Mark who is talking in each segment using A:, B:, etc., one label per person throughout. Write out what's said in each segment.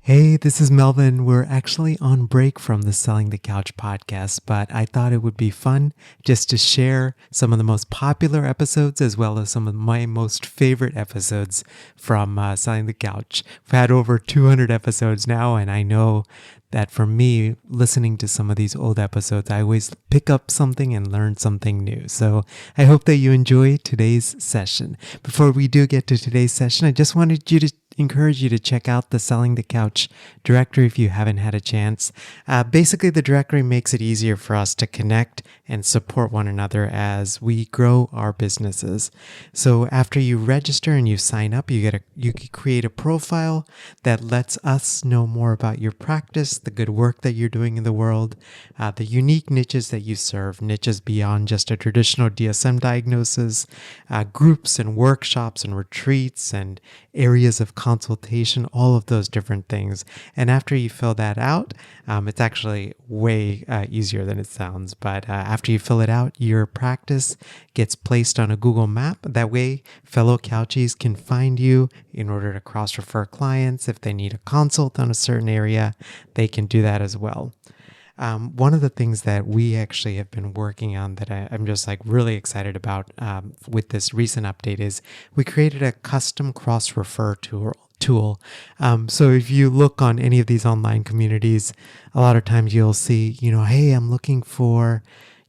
A: Hey, this is Melvin. We're actually on break from the Selling the Couch podcast, but I thought it would be fun just to share some of the most popular episodes as well as some of my most favorite episodes from Selling the Couch. We've had over 200 episodes now, and I know that for me, listening to some of these old episodes, I always pick up something and learn something new. So I hope that you enjoy today's session. Before we do get to today's session, I just wanted you to encourage you to check out the Selling the Couch directory if you haven't had a chance. Basically, the directory makes it easier for us to connect and support one another as we grow our businesses. So after you register and you sign up, you can create a profile that lets us know more about your practice, the good work that you're doing in the world, the unique niches that you serve, niches beyond just a traditional DSM diagnosis, groups and workshops and retreats and areas of consultation, all of those different things. And after you fill that out, it's actually way easier than it sounds. But after you fill it out, your practice gets placed on a Google map. That way, fellow couchies can find you in order to cross-refer clients. If they need a consult on a certain area, they can do that as well. One of the things that we actually have been working on that I'm just like really excited about with this recent update is we created a custom cross-refer tool. So if you look on any of these online communities, a lot of times you'll see, hey, I'm looking for,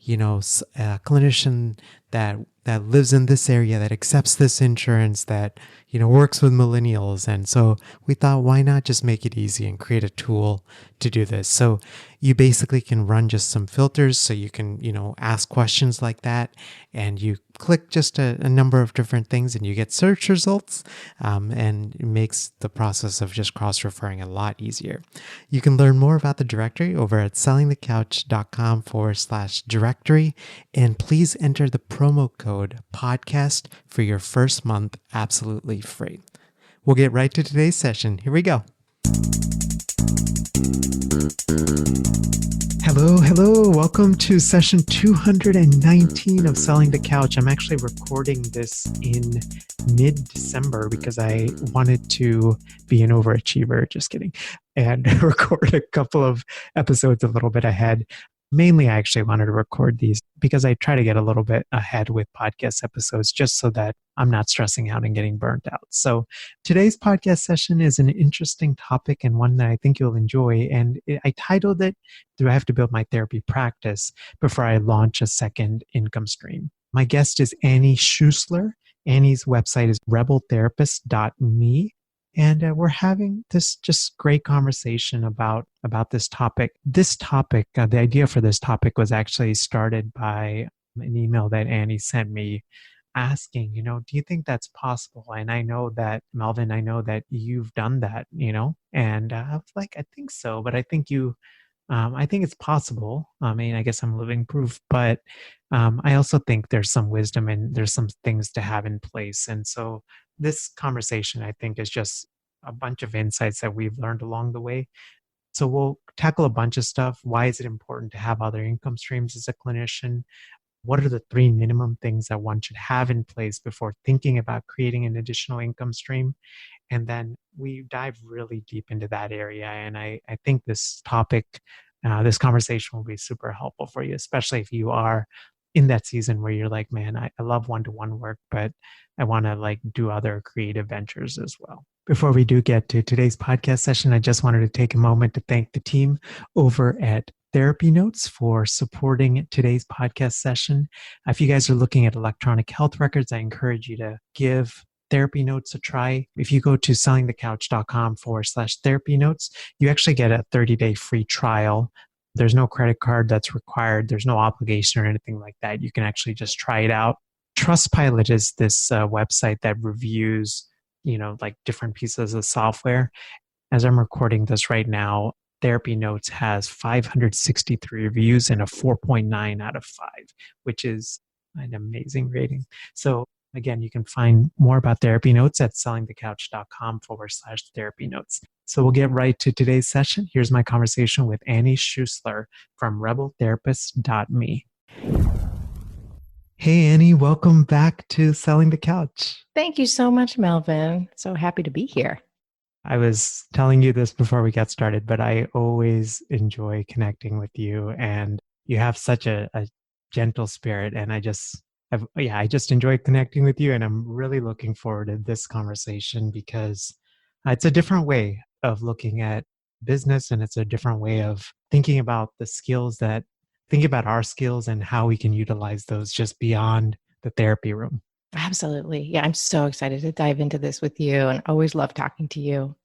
A: a clinician that lives in this area, that accepts this insurance, that, works with millennials. And so we thought, why not just make it easy and create a tool to do this? So you basically can run just some filters. So you can, ask questions like that, and you click just a number of different things and you get search results, and it makes the process of just cross-referring a lot easier. You can learn more about the directory over at sellingthecouch.com/directory. And please enter the promo code podcast for your first month absolutely free. We'll get right to today's session. Here we go. Hello. Welcome to session 219 of Selling the Couch. I'm actually recording this in mid-December because I wanted to be an overachiever, just kidding, and record a couple of episodes a little bit ahead. Mainly, I actually wanted to record these because I try to get a little bit ahead with podcast episodes just so that I'm not stressing out and getting burnt out. So today's podcast session is an interesting topic and one that I think you'll enjoy. And I titled it, Do I Have to Build My Therapy Practice Before I Launch a Second Income Stream? My guest is Annie Schuessler. Annie's website is rebeltherapist.me. And we're having this just great conversation about this topic. This topic, the idea for this topic was actually started by an email that Annie sent me asking, do you think that's possible? And I know that, Melvin, I know that you've done that, and I was like, I think so, but I think I think it's possible. I mean, I guess I'm living proof, but I also think there's some wisdom and there's some things to have in place. And so this conversation, I think, is just a bunch of insights that we've learned along the way. So we'll tackle a bunch of stuff. Why is it important to have other income streams as a clinician? What are the 3 minimum things that one should have in place before thinking about creating an additional income stream? And then we dive really deep into that area. And I think this topic, this conversation will be super helpful for you, especially if you are in that season where you're like, man, I love one-to-one work, but I want to do other creative ventures as well. Before we do get to today's podcast session, I just wanted to take a moment to thank the team over at Therapy Notes for supporting today's podcast session. If you guys are looking at electronic health records, I encourage you to give Therapy Notes a try. If you go to sellingthecouch.com/therapy notes, you actually get a 30-day free trial. There's no credit card that's required. There's no obligation or anything like that. You can actually just try it out. Trustpilot is this website that reviews, different pieces of software. As I'm recording this right now, Therapy Notes has 563 reviews and a 4.9 out of 5, which is an amazing rating. So again, you can find more about Therapy Notes at sellingthecouch.com/therapy notes. So we'll get right to today's session. Here's my conversation with Annie Schuessler from rebeltherapist.me. Hey, Annie, welcome back to Selling the Couch.
B: Thank you so much, Melvin. So happy to be here.
A: I was telling you this before we got started, but I always enjoy connecting with you, and you have such a gentle spirit. And I just enjoy connecting with you. And I'm really looking forward to this conversation because it's a different way of looking at business, and it's a different way of thinking about our skills and how we can utilize those just beyond the therapy room.
B: Absolutely. Yeah, I'm so excited to dive into this with you and always love talking to you.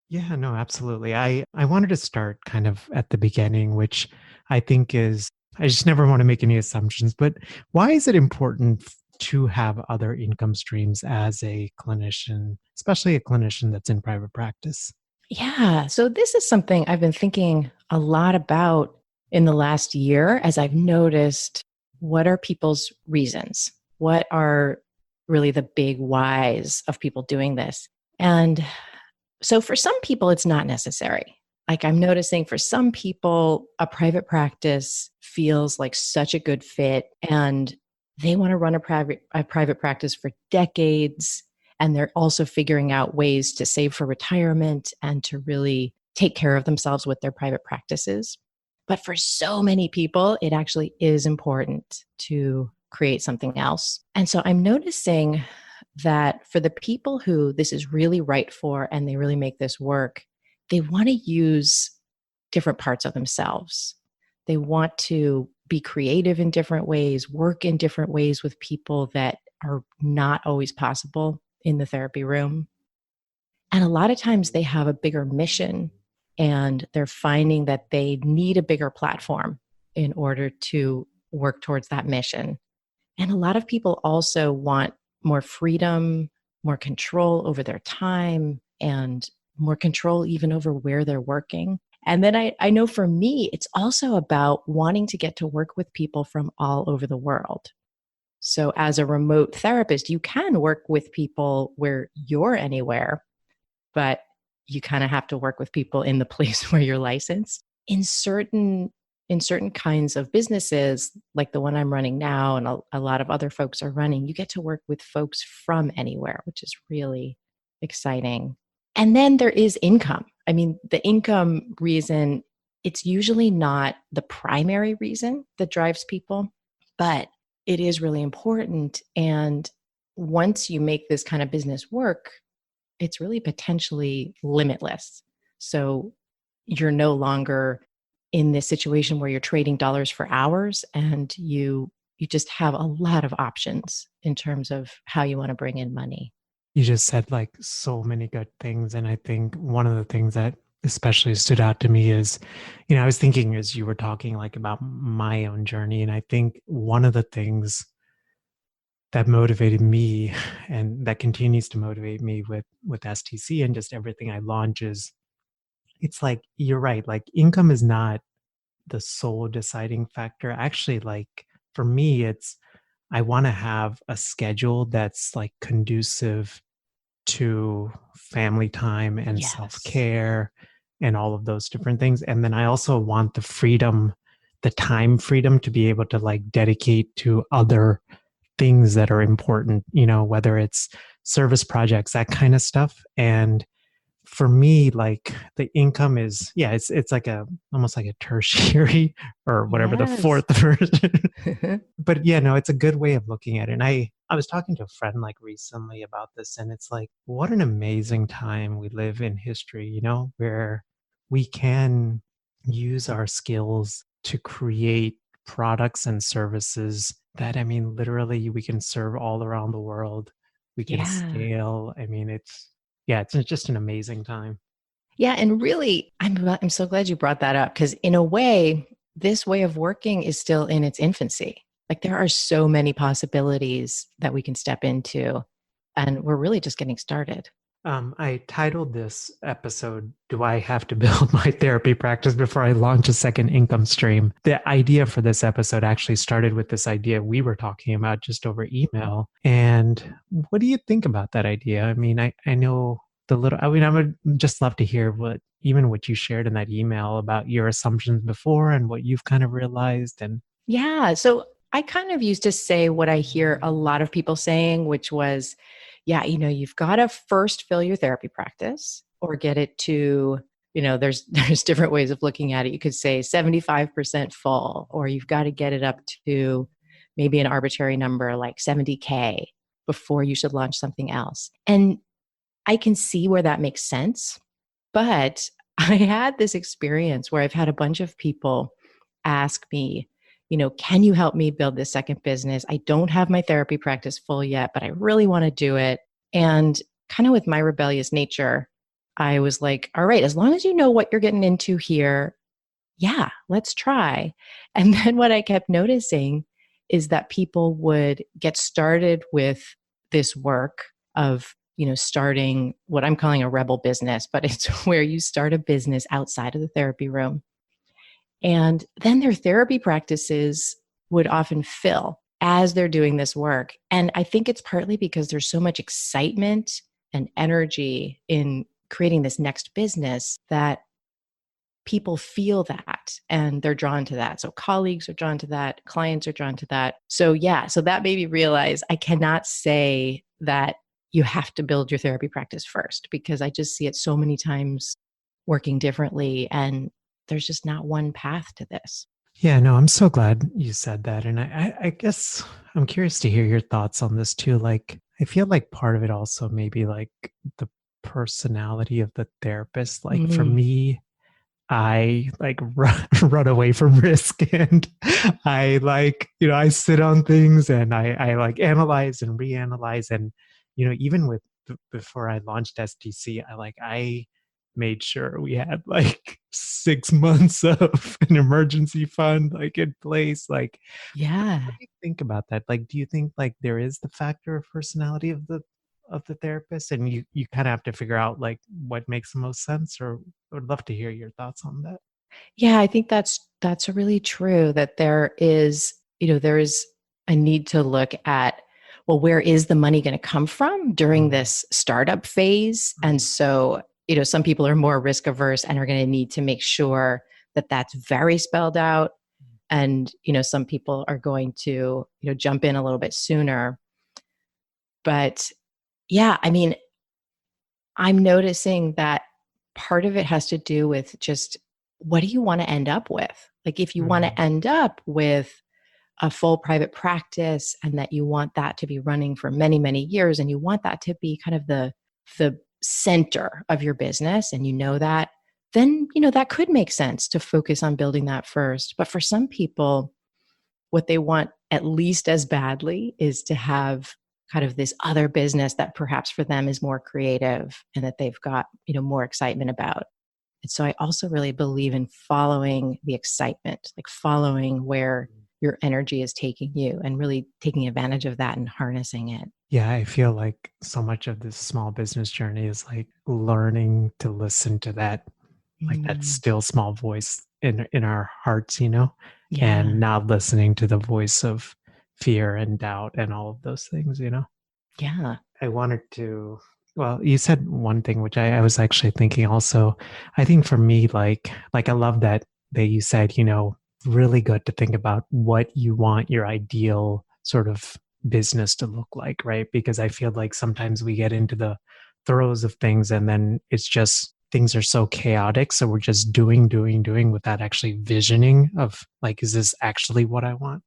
A: Yeah, no, absolutely. I wanted to start kind of at the beginning, which I think is I just never want to make any assumptions, but why is it important to have other income streams as a clinician, especially a clinician that's in private practice?
B: Yeah, so this is something I've been thinking a lot about in the last year as I've noticed what are people's reasons? What are really the big whys of people doing this? And so for some people, it's not necessary. Like I'm noticing for some people, a private practice feels like such a good fit and they want to run a private practice for decades. And they're also figuring out ways to save for retirement and to really take care of themselves with their private practices. But for so many people, it actually is important to create something else. And so I'm noticing that for the people who this is really right for and they really make this work, they want to use different parts of themselves. They want to be creative in different ways, work in different ways with people that are not always possible in the therapy room. And a lot of times they have a bigger mission and they're finding that they need a bigger platform in order to work towards that mission. And a lot of people also want more freedom, more control over their time, and more control even over where they're working. And then I know for me, it's also about wanting to get to work with people from all over the world. So, as a remote therapist, you can work with people where you're anywhere, but you kind of have to work with people in the place where you're licensed. In certain kinds of businesses, like the one I'm running now, and a lot of other folks are running, you get to work with folks from anywhere, which is really exciting. And then there is income. I mean, the income reason, it's usually not the primary reason that drives people, but it is really important. And once you make this kind of business work, it's really potentially limitless. So you're no longer in this situation where you're trading dollars for hours and you just have a lot of options in terms of how you want to bring in money.
A: You just said like so many good things. And I think one of the things that especially stood out to me is, I was thinking as you were talking like about my own journey. And I think one of the things that motivated me and that continues to motivate me with STC and just everything I launch is it's like you're right, like income is not the sole deciding factor. Actually, like for me, it's I want to have a schedule that's like conducive to family time and
B: Yes.
A: self-care and all of those different things. And then I also want the freedom, the time freedom to be able to like dedicate to other things that are important, whether it's service projects, that kind of stuff. And for me, like the income is, yeah, it's like a almost like a tertiary or whatever the
B: Yes.
A: fourth version. But yeah, no, it's a good way of looking at it. And I was talking to a friend like recently about this, and it's like, what an amazing time we live in history, where we can use our skills to create products and services that, I mean, literally we can serve all around the world. We can
B: Yeah.
A: scale. I mean, yeah, it's just an amazing time.
B: Yeah, and really, I'm so glad you brought that up because in a way, this way of working is still in its infancy. Like there are so many possibilities that we can step into, and we're really just getting started.
A: I titled this episode, Do I Have to Build My Therapy Practice Before I Launch a Second Income Stream? The idea for this episode actually started with this idea we were talking about just over email. And what do you think about that idea? I mean, I know I would just love to hear what you shared in that email about your assumptions before and what you've kind of realized. And
B: Yeah. So I kind of used to say what I hear a lot of people saying, which was, yeah, you've got to first fill your therapy practice. or get it to, there's different ways of looking at it. You could say 75% full, or you've got to get it up to maybe an arbitrary number like 70K before you should launch something else. And I can see where that makes sense. But I had this experience where I've had a bunch of people ask me, can you help me build this second business? I don't have my therapy practice full yet, but I really want to do it. And kind of with my rebellious nature, I was like, all right, as long as you know what you're getting into here, yeah, let's try. And then what I kept noticing is that people would get started with this work of, starting what I'm calling a rebel business, but it's where you start a business outside of the therapy room. And then their therapy practices would often fill as they're doing this work. And I think it's partly because there's so much excitement and energy in creating this next business that people feel that and they're drawn to that. So colleagues are drawn to that, clients are drawn to that. So yeah, so that made me realize I cannot say that you have to build your therapy practice first, because I just see it so many times working differently, and there's just not one path to this.
A: Yeah, no, I'm so glad you said that. And I guess I'm curious to hear your thoughts on this too. Like, I feel like part of it also maybe like the personality of the therapist. Like for
B: Mm,
A: me, I like run away from risk, and I like, I sit on things and I like analyze and reanalyze. And, even with before I launched STC, I made sure we had like 6 months of an emergency fund like in place. Like,
B: yeah.
A: what do you think about that? Like, do you think like there is the factor of personality of the therapist, and you kind of have to figure out like what makes the most sense? Or I would love to hear your thoughts on that.
B: Yeah, I think that's really true, that there is a need to look at, well, where is the money going to come from during
A: Mm,
B: this startup phase? And
A: mm,
B: so, some people are more risk averse and are going to need to make sure that that's very spelled out. And, some people are going to, jump in a little bit sooner. But yeah, I mean, I'm noticing that part of it has to do with just, what do you want to end up with? Like, if you want
A: mm,
B: to end up with a full private practice and that you want that to be running for many, many years, and you want that to be kind of the center of your business, and that, then, that could make sense to focus on building that first. But for some people, what they want at least as badly is to have kind of this other business that perhaps for them is more creative and that they've got, more excitement about. And so I also really believe in following the excitement, like following where your energy is taking you and really taking advantage of that and harnessing it.
A: yeah, I feel like so much of this small business journey is like learning to listen to that, like that
B: Mm,
A: still small voice in our hearts, and
B: yeah.
A: not listening to the voice of fear and doubt and all of those things.
B: Yeah.
A: I wanted to, well, you said one thing, which I was actually thinking also. I think for me, like I love that you said, really good to think about what you want your ideal sort of business to look like, right? Because I feel like sometimes we get into the throes of things and then it's just things are so chaotic. So we're just doing without actually visioning of like, is this actually what I want?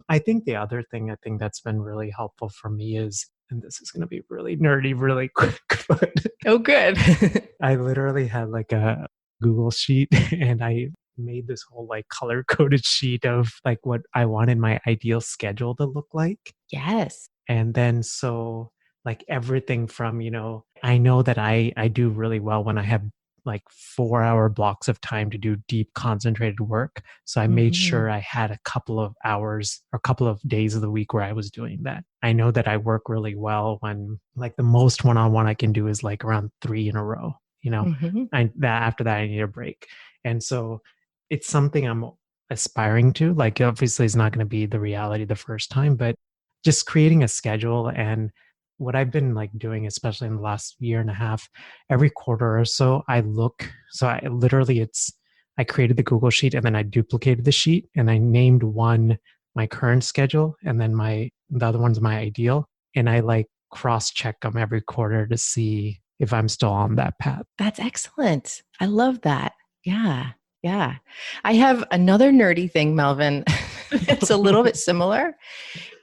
A: I think the other thing I think that's been really helpful for me is, and this is going to be really nerdy really quick, but
B: Oh, good.
A: I literally had like a Google sheet and I made this whole like color coded sheet of like what I wanted my ideal schedule to look like.
B: Yes.
A: And then so like everything from, I know that I do really well when I have like 4 hour blocks of time to do deep concentrated work. So I made
B: Hmm.
A: sure I had a couple of hours or a couple of days of the week where I was doing that. I know that I work really well when like the most one-on-one I can do is like around 3 in a row,
B: Hmm.
A: that after that I need a break. And so it's something I'm aspiring to. Like obviously it's not going to be the reality the first time, but just creating a schedule. And what I've been like doing, especially in the last year and a half, every quarter or so, I created the Google sheet and then I duplicated the sheet and I named one my current schedule and then the other one's my ideal. And I like cross check them every quarter to see if I'm still on that path.
B: That's excellent. I love that. Yeah. Yeah. I have another nerdy thing, Melvin. It's a little bit similar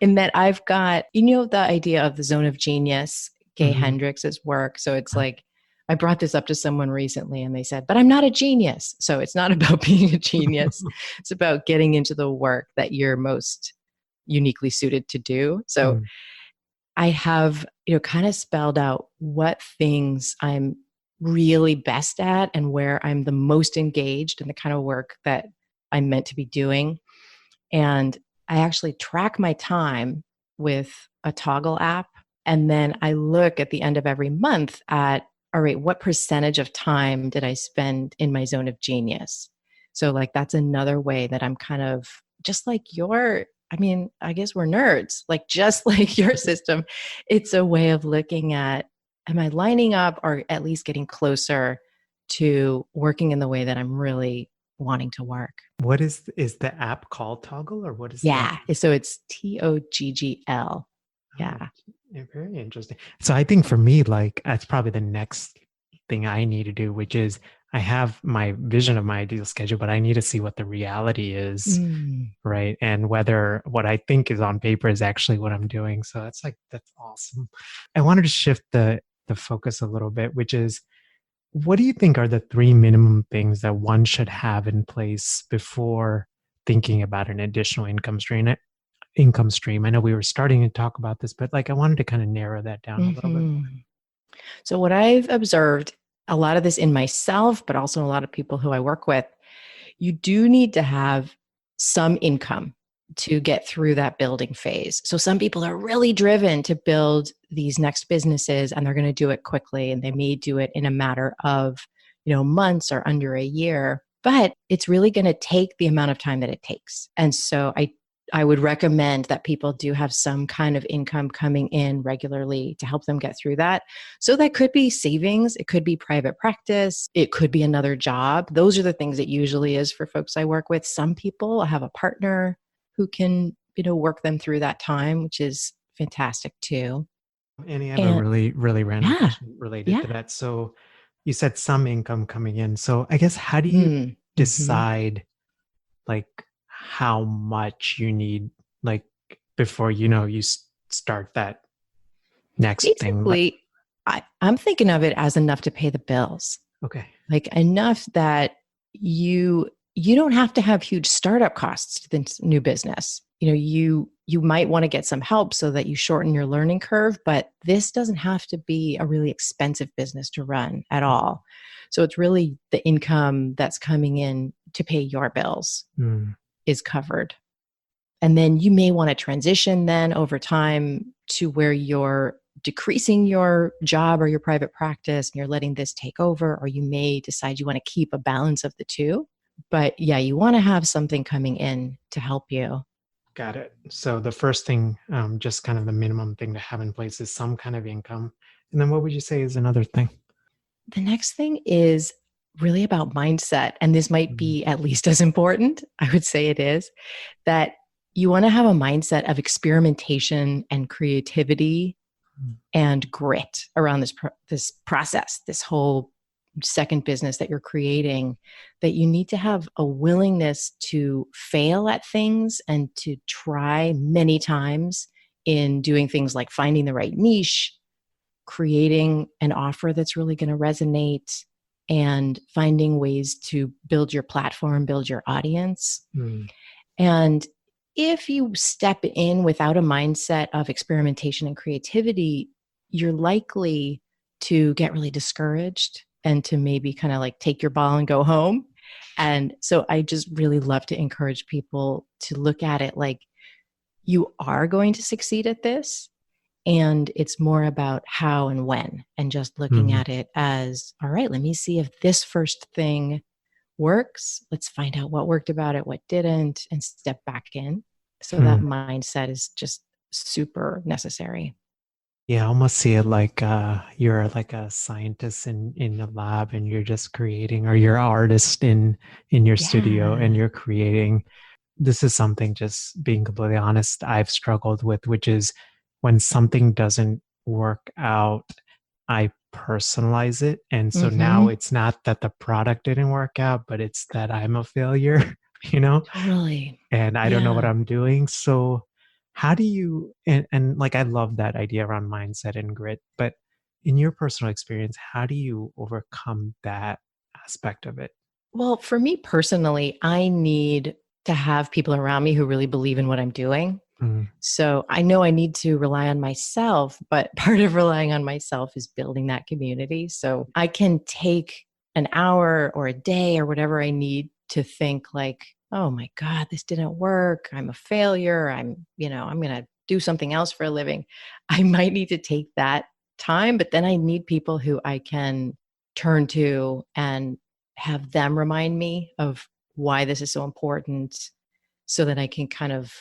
B: in that I've got, the idea of the zone of genius, Gay
A: Mhm.
B: Hendrix's work. So it's like, I brought this up to someone recently and they said, but I'm not a genius. So it's not about being a genius. It's about getting into the work that you're most uniquely suited to do. So
A: Mm.
B: I have, kind of spelled out what things I'm really best at and where I'm the most engaged in the kind of work that I'm meant to be doing. And I actually track my time with a Toggle app. And then I look at the end of every month at, all right, what percentage of time did I spend in my zone of genius? So, like, that's another way that I'm kind of just like I guess we're nerds, like, just like your system. It's a way of looking at, am I lining up or at least getting closer to working in the way that I'm really wanting to work?
A: What is the app called Toggle, or what is the?
B: Yeah. So it's TOGGL.
A: Oh,
B: Yeah.
A: yeah, very interesting. So I think for me, like that's probably the next thing I need to do, which is I have my vision of my ideal schedule, but I need to see what the reality is,
B: Mm.
A: right? And whether what I think is on paper is actually what I'm doing. So that's awesome. I wanted to shift the focus a little bit, which is what do you think are the three minimum things that one should have in place before thinking about an additional income stream? I know we were starting to talk about this, but like I wanted to kind of narrow that down a little bit more.
B: Hmm. So, what I've observed, a lot of this in myself, but also a lot of people who I work with, you do need to have some income to get through that building phase. So, some people are really driven to build these next businesses and they're going to do it quickly and they may do it in a matter of, months or under a year, but it's really going to take the amount of time that it takes. And so, I would recommend that people do have some kind of income coming in regularly to help them get through that. So that could be savings, it could be private practice, it could be another job. Those are the things it usually is for folks I work with. Some people have a partner who can, work them through that time, which is fantastic too.
A: Annie, I have a
B: And
A: really, really random
B: yeah,
A: question related
B: yeah.
A: to that. So you said some income coming in. So I guess how do you
B: Mm-hmm.
A: decide like how much you need like before you start that next thing? Like,
B: Basically, I'm thinking of it as enough to pay the bills.
A: okay.
B: Like enough that you don't have to have huge startup costs to the new business. You might want to get some help so that you shorten your learning curve, but this doesn't have to be a really expensive business to run at all. So it's really the income that's coming in to pay your bills
A: Mm,
B: is covered. And then you may want to transition then over time to where you're decreasing your job or your private practice and you're letting this take over, or you may decide you want to keep a balance of the two. But yeah, you want to have something coming in to help you.
A: got it. So the first thing, just kind of the minimum thing to have in place is some kind of income. And then what would you say is another thing?
B: The next thing is really about mindset. And this might
A: Mm,
B: be at least as important. I would say it is that you want to have a mindset of experimentation and creativity
A: mm,
B: and grit around this process, this whole second business that you're creating, that you need to have a willingness to fail at things and to try many times in doing things like finding the right niche, creating an offer that's really going to resonate, and finding ways to build your platform, build your audience.
A: mm,
B: And if you step in without a mindset of experimentation and creativity, you're likely to get really discouraged and to maybe kind of like take your ball and go home. And so I just really love to encourage people to look at it like you are going to succeed at this. And it's more about how and when, and just looking
A: mm,
B: at it as, all right, let me see if this first thing works. Let's find out what worked about it, what didn't, and step back in. So that
A: mm.
B: mindset is just super necessary.
A: Yeah, I almost see it like you're like a scientist in the lab and you're just creating, or you're an artist in your studio and
B: Yeah.
A: you're creating. This is something, just being completely honest, I've struggled with, which is when something doesn't work out, I personalize it. And so now
B: Mm-hmm.
A: it's not that the product didn't work out, but it's that I'm a failure, you know,
B: Totally.
A: and I don't know what
B: Yeah.
A: I'm doing. So how do you, and like, I love that idea around mindset and grit, but in your personal experience, how do you overcome that aspect of it?
B: Well, for me personally, I need to have people around me who really believe in what I'm doing.
A: Mm,
B: So I know I need to rely on myself, but part of relying on myself is building that community. So I can take an hour or a day or whatever I need to think like, oh my God, this didn't work. I'm a failure. I'm going to do something else for a living. I might need to take that time, but then I need people who I can turn to and have them remind me of why this is so important so that I can kind of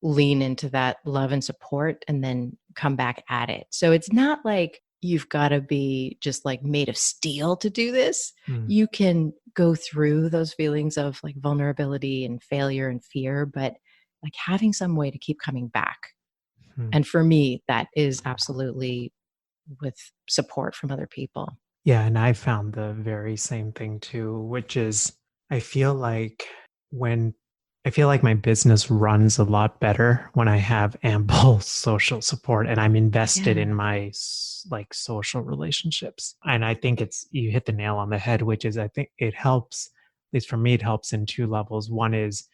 B: lean into that love and support and then come back at it. So it's not like you've got to be just like made of steel to do this.
A: mm,
B: You can go through those feelings of like vulnerability and failure and fear, but like having some way to keep coming back.
A: mm.
B: And for me, that is absolutely with support from other people.
A: Yeah, and I found the very same thing too, which is I feel like when I feel like my business runs a lot better when I have ample social support and I'm invested in
B: Yeah.
A: my like social relationships. And I think it's you hit the nail on the head, which is I think it helps, at least for me, it helps in two levels. One is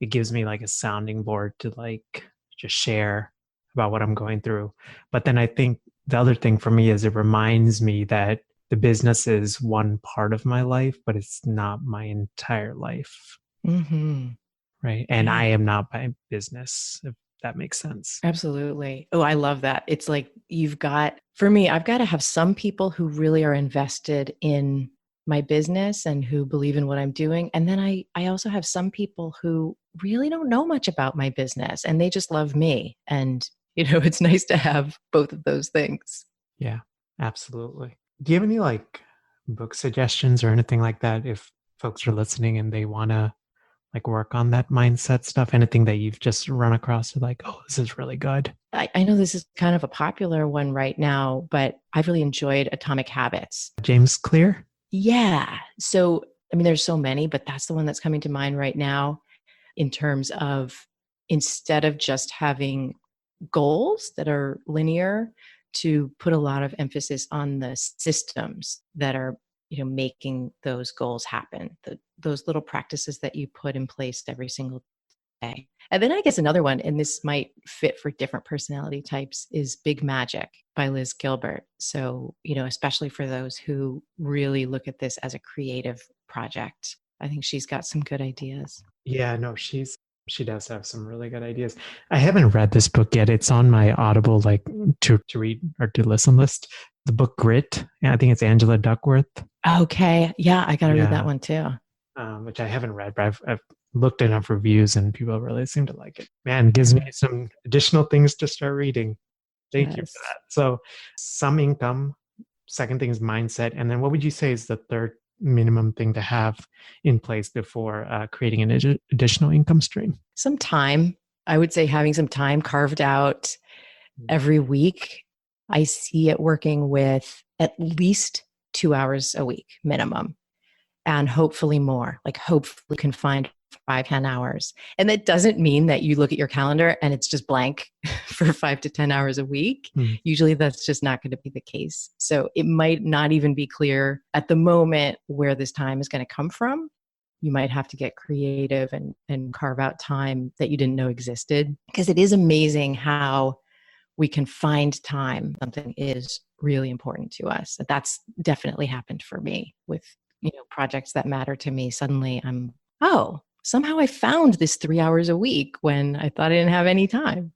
A: it gives me like a sounding board to like just share about what I'm going through. But then I think the other thing for me is it reminds me that the business is one part of my life, but it's not my entire life.
B: Hmm.
A: Right. And I
B: Yeah.
A: am not my business, if that makes sense.
B: Absolutely. Oh, I love that. It's like for me, I've got to have some people who really are invested in my business and who believe in what I'm doing. And then I also have some people who really don't know much about my business and they just love me. And, it's nice to have both of those things.
A: Yeah, absolutely. Do you have any like book suggestions or anything like that if folks are listening and they want to like work on that mindset stuff? Anything that you've just run across like, oh, this is really good?
B: I know this is kind of a popular one right now, but I've really enjoyed Atomic Habits.
A: James Clear?
B: Yeah. So, I mean, there's so many, but that's the one that's coming to mind right now in terms of instead of just having goals that are linear, to put a lot of emphasis on the systems that are making those goals happen, those little practices that you put in place every single day. And then I guess another one, and this might fit for different personality types, is Big Magic by Liz Gilbert. So, especially for those who really look at this as a creative project, I think she's got some good ideas.
A: Yeah, no, she does have some really good ideas. I haven't read this book yet. It's on my Audible like to read or to listen list. The book Grit. Yeah, I think it's Angela Duckworth.
B: Okay. Yeah, I got to read that
A: Yeah,
B: one too.
A: which I haven't read, but I've looked enough reviews and people really seem to like it. Man, it gives me some additional things to start reading. Thank you for
B: Yes.
A: that. So, some income. Second thing is mindset, and then what would you say is the third minimum thing to have in place before creating an additional income stream?
B: Some time. I would say having some time carved out every week. I see it working with at least 2 hours a week minimum, and hopefully more. Like, hopefully, you can find 5, 10 hours. And that doesn't mean that you look at your calendar and it's just blank for 5 to 10 hours a week.
A: Hmm.
B: Usually, that's just not going to be the case. So, it might not even be clear at the moment where this time is going to come from. You might have to get creative and carve out time that you didn't know existed, because it is amazing how we can find time. Something is really important to us. That's definitely happened for me with, projects that matter to me. Suddenly somehow I found this 3 hours a week when I thought I didn't have any time.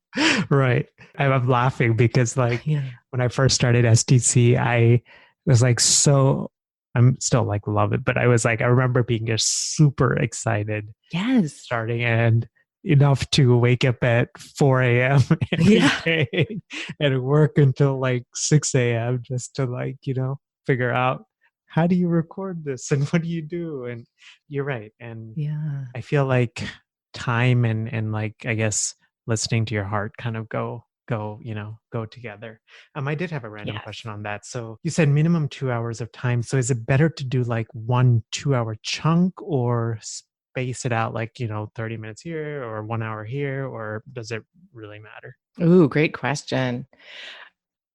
A: Right. I'm laughing because like
B: Yeah.
A: when I first started STC, I was like so I'm still like love it, but I was like I remember being just super excited
B: Yes.
A: starting and enough to wake up at 4 a.m. every
B: Yeah.
A: day and work until like 6 a.m. just to like, figure out how do you record this and what do you do? And you're right. And
B: Yeah.
A: I feel like time and like I guess listening to your heart kind of go go together. I did have a random
B: Yes.
A: question on that. So you said minimum 2 hours of time. So is it better to do like 1 2 hour chunk or space it out like, 30 minutes here or 1 hour here, or does it really matter?
B: Ooh, great question.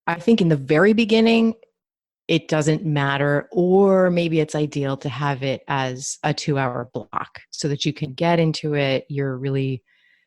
B: I think in the very beginning, it doesn't matter, or maybe it's ideal to have it as a 2 hour block so that you can get into it. You're really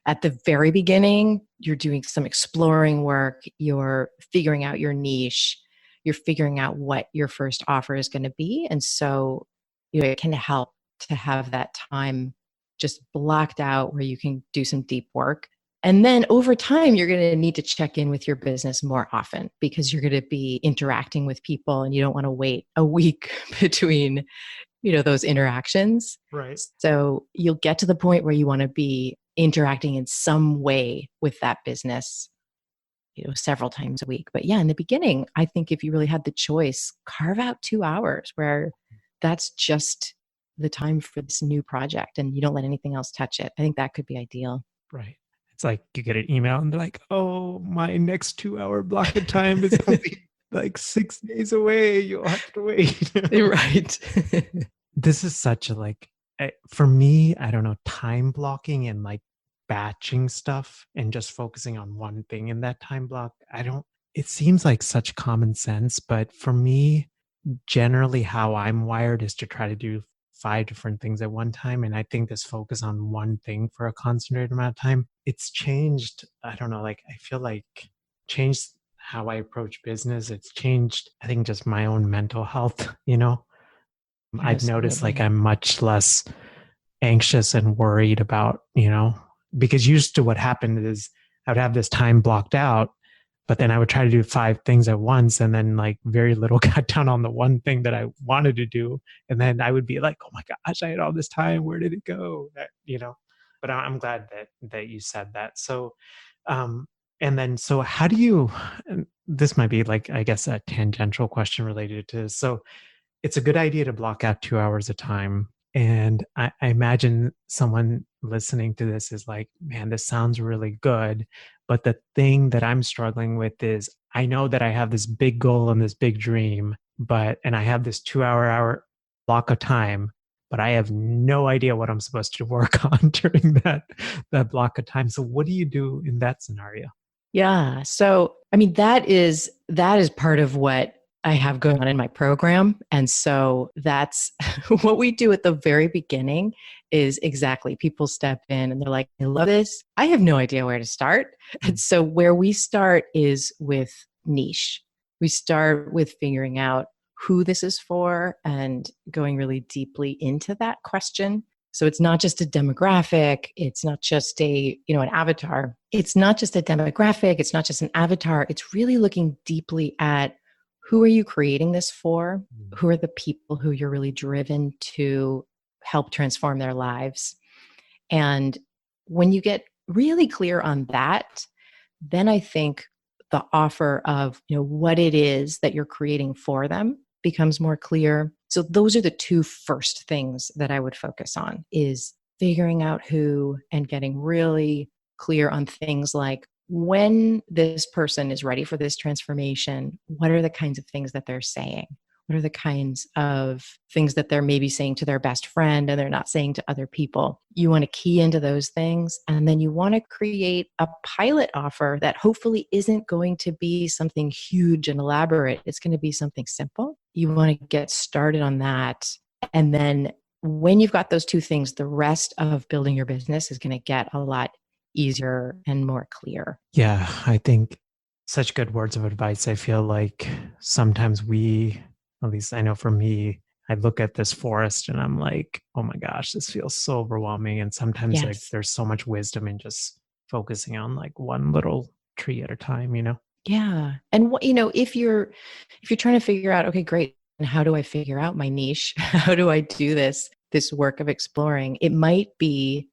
B: at the very beginning, you're doing some exploring work, you're figuring out your niche, you're figuring out what your first offer is going to be. And so, it can help to have that time just blocked out where you can do some deep work. And then over time, you're going to need to check in with your business more often because you're going to be interacting with people and you don't want to wait a week between, those interactions.
A: Right.
B: So you'll get to the point where you want to be interacting in some way with that business, several times a week. But yeah, in the beginning, I think if you really had the choice, carve out 2 hours where that's just the time for this new project and you don't let anything else touch it. I think that could be ideal.
A: Right. It's like you get an email and they're like, "Oh, my next 2 hour block of time is only like 6 days away. You'll have to wait."
B: Right.
A: This is such a for me, I don't know, time blocking and like batching stuff and just focusing on one thing in that time block. I don't, it seems like such common sense, but for me, generally how I'm wired is to try to do five different things at one time. And I think this focus on one thing for a concentrated amount of time, it's changed. I don't know, like I feel like changed how I approach business. It's changed, I think, just my own mental health. I've noticed like
B: Absolutely.
A: I'm much less anxious and worried about, because used to what happened is I would have this time blocked out, but then I would try to do five things at once. And then like very little got done on the one thing that I wanted to do. And then I would be like, oh my gosh, I had all this time. Where did it go? But I'm glad that you said that. So, and then, so how do you, and this might be like, I guess, a tangential question related to this. So it's a good idea to block out 2 hours of time. And I imagine someone listening to this is like, man, this sounds really good. But the thing that I'm struggling with is I know that I have this big goal and this big dream, and I have this 2 hour block of time, but I have no idea what I'm supposed to work on during that block of time. So what do you do in that scenario?
B: Yeah. So, I mean, that is part of what I have going on in my program. And so that's what we do at the very beginning is exactly people step in and they're like, I love this. I have no idea where to start. And
A: Mm.
B: so where we start is with niche. We start with figuring out who this is for and going really deeply into that question. So it's not just a demographic. It's not just an avatar. It's not just a demographic. It's not just an avatar. It's really looking deeply at who are you creating this for?
A: Mm.
B: Who are the people who you're really driven to help transform their lives? And when you get really clear on that, then I think the offer of, what it is that you're creating for them becomes more clear. So those are the two first things that I would focus on is figuring out who and getting really clear on things like when this person is ready for this transformation, what are the kinds of things that they're saying? What are the kinds of things that they're maybe saying to their best friend and they're not saying to other people? You want to key into those things. And then you want to create a pilot offer that hopefully isn't going to be something huge and elaborate. It's going to be something simple. You want to get started on that. And then when you've got those two things, the rest of building your business is going to get a lot easier and more clear.
A: Yeah, I think such good words of advice. I feel like sometimes at least I know for me, I look at this forest and I'm like, oh my gosh, this feels so overwhelming. And sometimes like
B: Yes.
A: there's so much wisdom in just focusing on like one little tree at a time.
B: Yeah. And if you're trying to figure out, okay, great. And how do I figure out my niche? How do I do this work of exploring? It might be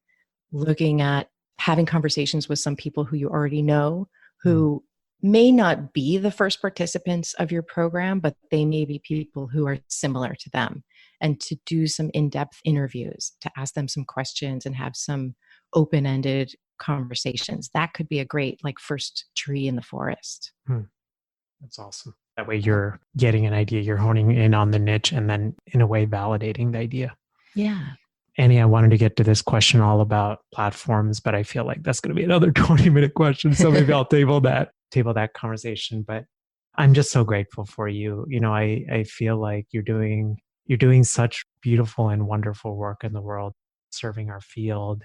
B: looking at having conversations with some people who you already know
A: Mm.
B: who may not be the first participants of your program, but they may be people who are similar to them, and to do some in-depth interviews, to ask them some questions and have some open-ended conversations. That could be a great first tree in the forest.
A: That's awesome. That way you're getting an idea, you're honing in on the niche and then in a way validating the idea.
B: Yeah.
A: Annie, I wanted to get to this question all about platforms, but I feel like that's going to be another 20-minute question. So maybe I'll table that conversation. But I'm just so grateful for you. I feel like you're doing such beautiful and wonderful work in the world, serving our field.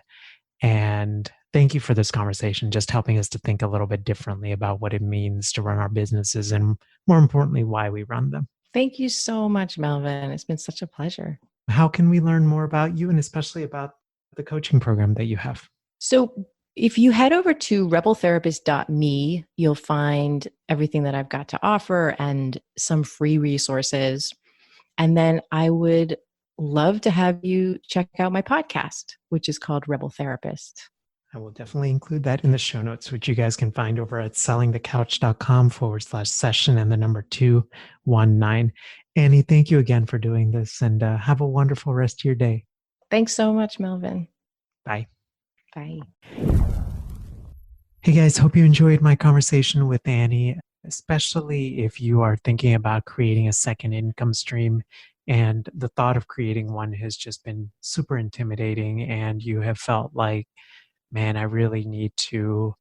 A: And thank you for this conversation, just helping us to think a little bit differently about what it means to run our businesses and more importantly, why we run them.
B: Thank you so much, Melvin. It's been such a pleasure.
A: How can we learn more about you and especially about the coaching program that you have?
B: So if you head over to rebeltherapist.me, you'll find everything that I've got to offer and some free resources. And then I would love to have you check out my podcast, which is called Rebel Therapist.
A: I will definitely include that in the show notes, which you guys can find over at sellingthecouch.com/session and the number 219. Annie, thank you again for doing this and have a wonderful rest of your day.
B: Thanks so much, Melvin.
A: Bye.
B: Bye.
A: Hey guys, hope you enjoyed my conversation with Annie, especially if you are thinking about creating a second income stream and the thought of creating one has just been super intimidating and you have felt like, man, I really need to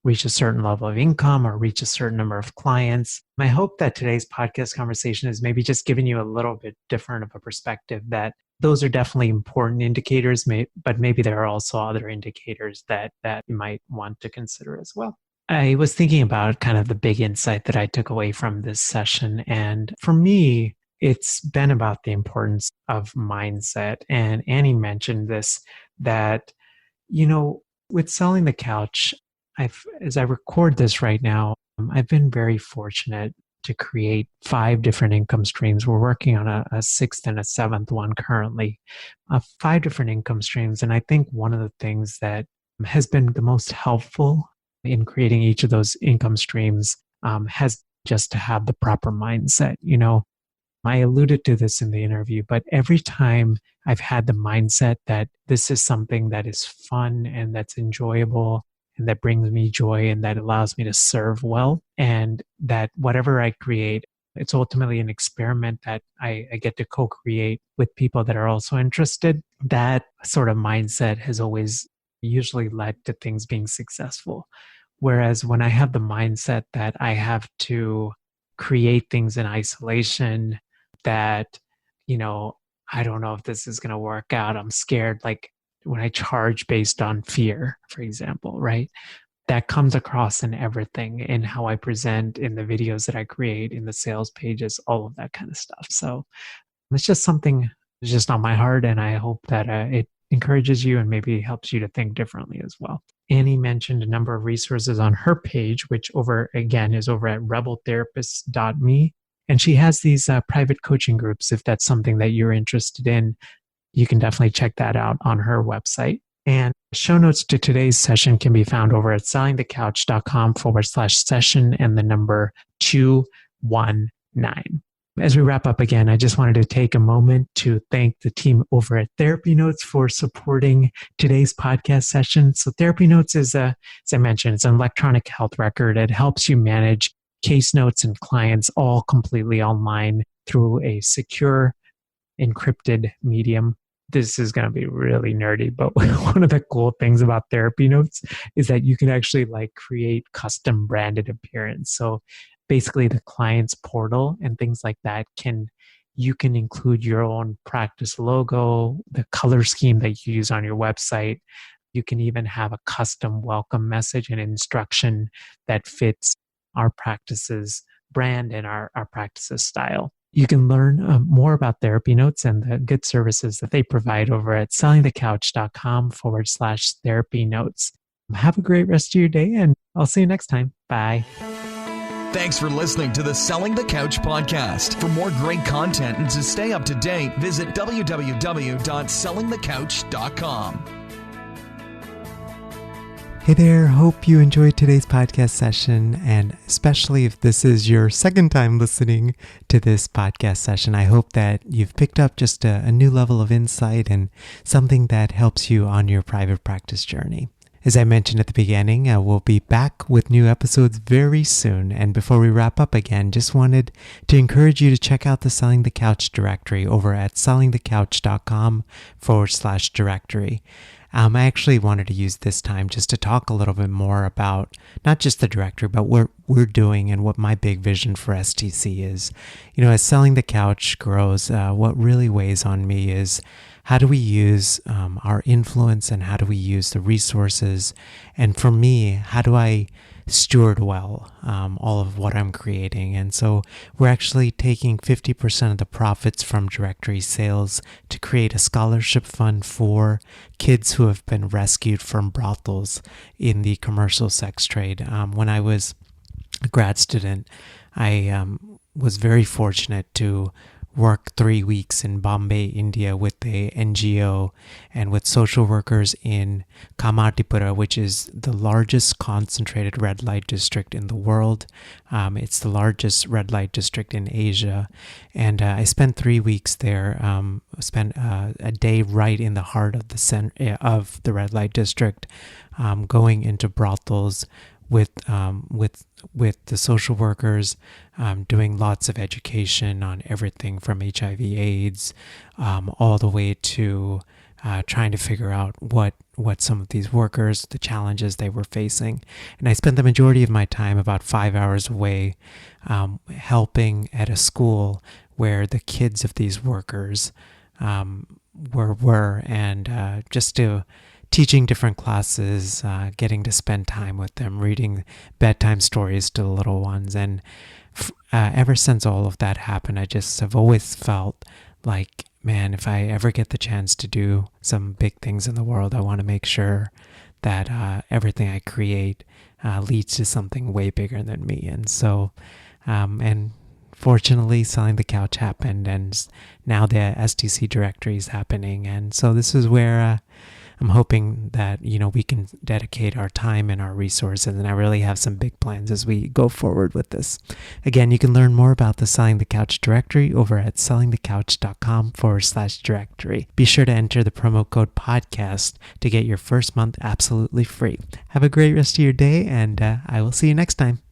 A: reach a certain level of income or reach a certain number of clients. I hope that today's podcast conversation has maybe just given you a little bit different of a perspective that those are definitely important indicators, but maybe there are also other indicators that you might want to consider as well. I was thinking about kind of the big insight that I took away from this session. And for me, it's been about the importance of mindset. And Annie mentioned this, that, with Selling the Couch, as I record this right now, I've been very fortunate to create 5 different income streams. We're working on a 6th and a 7th one currently, 5 different income streams. And I think one of the things that has been the most helpful in creating each of those income streams has just to have the proper mindset. I alluded to this in the interview, but every time I've had the mindset that this is something that is fun and that's enjoyable and that brings me joy and that allows me to serve well, and that whatever I create, it's ultimately an experiment that I get to co-create with people that are also interested. That sort of mindset has always usually led to things being successful. Whereas when I have the mindset that I have to create things in isolation, that, I don't know if this is going to work out. I'm scared. Like when I charge based on fear, for example, right? That comes across in everything, in how I present, in the videos that I create, in the sales pages, all of that kind of stuff. So it's just something that's just on my heart. And I hope that it encourages you and maybe helps you to think differently as well. Annie mentioned a number of resources on her page, which is over at rebeltherapist.me. And she has these private coaching groups. If that's something that you're interested in, you can definitely check that out on her website. And show notes to today's session can be found over at sellingthecouch.com/session and the number 219. As we wrap up again, I just wanted to take a moment to thank the team over at Therapy Notes for supporting today's podcast session. So Therapy Notes is, as I mentioned, it's an electronic health record. It helps you manage case notes and clients all completely online through a secure, encrypted medium. This is going to be really nerdy, but one of the cool things about Therapy Notes is that you can actually create custom branded appearance. So basically the client's portal and things like that you can include your own practice logo, the color scheme that you use on your website. You can even have a custom welcome message and instruction that fits our practice's brand and our practice's style. You can learn more about Therapy Notes and the good services that they provide over at sellingthecouch.com/therapy notes. Have a great rest of your day, and I'll see you next time. Bye.
C: Thanks for listening to the Selling the Couch podcast. For more great content and to stay up to date, visit www.sellingthecouch.com.
A: Hey there, hope you enjoyed today's podcast session, and especially if this is your second time listening to this podcast session, I hope that you've picked up just a new level of insight and something that helps you on your private practice journey. As I mentioned at the beginning, we'll be back with new episodes very soon. And before we wrap up again, just wanted to encourage you to check out the Selling the Couch directory over at sellingthecouch.com/directory. I actually wanted to use this time just to talk a little bit more about not just the directory, but what we're doing and what my big vision for STC is. As Selling the Couch grows, what really weighs on me is how do we use our influence and how do we use the resources? And for me, how do I steward well all of what I'm creating? And so we're actually taking 50% of the profits from directory sales to create a scholarship fund for kids who have been rescued from brothels in the commercial sex trade. When I was a grad student, I was very fortunate to work 3 weeks in Bombay, India with the NGO and with social workers in Kamartipura, which is the largest concentrated red light district in the world. It's the largest red light district in Asia. And I spent 3 weeks there, spent a day right in the heart of the red light district, going into brothels with the social workers, doing lots of education on everything from HIV/AIDS, all the way to trying to figure out what some of these workers, the challenges they were facing. And I spent the majority of my time, about 5 hours away, helping at a school where the kids of these workers were and just to teaching different classes, getting to spend time with them, reading bedtime stories to the little ones. And ever since all of that happened, I just have always felt like, man, if I ever get the chance to do some big things in the world, I want to make sure that everything I create leads to something way bigger than me. And so, and fortunately, Selling the Couch happened, and now the STC directory is happening. And so this is where I'm hoping that, we can dedicate our time and our resources, and I really have some big plans as we go forward with this. Again, you can learn more about the Selling the Couch directory over at sellingthecouch.com/directory. Be sure to enter the promo code podcast to get your first month absolutely free. Have a great rest of your day, and I will see you next time.